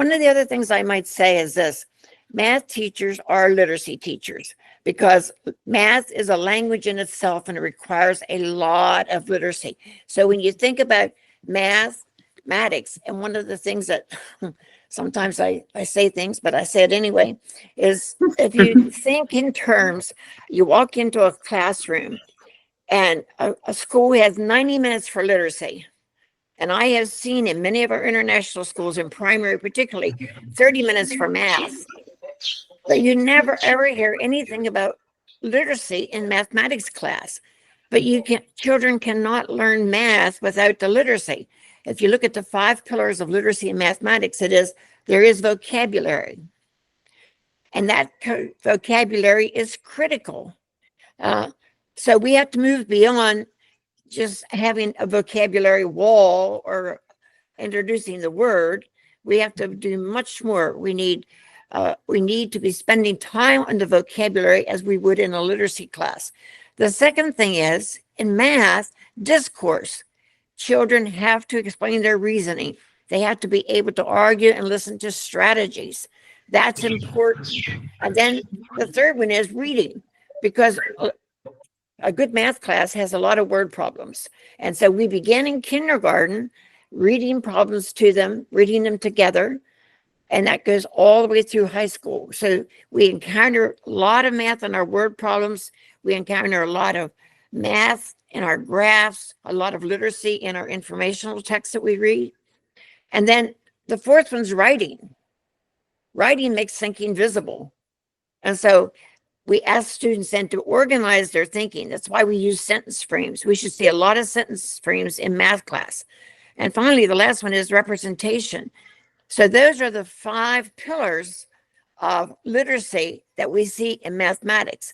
One of the other things I might say is this: math teachers are literacy teachers because math is a language in itself and it requires a lot of literacy. So when you think about mathematics, and one of the things that sometimes I say things, but I say it anyway, is if you think in terms, you walk into a classroom and a school has 90 minutes for literacy. And I have seen in many of our international schools, in primary particularly, 30 minutes for math. But you never ever hear anything about literacy in mathematics class. But children cannot learn math without the literacy. If you look at the 5 pillars of literacy in mathematics, there is vocabulary. And that vocabulary is critical. So we have to move beyond just having a vocabulary wall or introducing the word. We have to do much more. We need to be spending time on the vocabulary as we would in a literacy class. The second thing is, in math, discourse. Children have to explain their reasoning. They have to be able to argue and listen to strategies. That's important. And then the third one is reading, because a good math class has a lot of word problems. And so we began in kindergarten reading problems to them, reading them together, and that goes all the way through high school. So we encounter a lot of math in our word problems. We encounter a lot of math in our graphs, a lot of literacy in our informational texts that we read. And then the fourth one's writing. Writing makes thinking visible. And so we ask students then to organize their thinking. That's why we use sentence frames. We should see a lot of sentence frames in math class. And finally, the last one is representation. So those are the 5 pillars of literacy that we see in mathematics.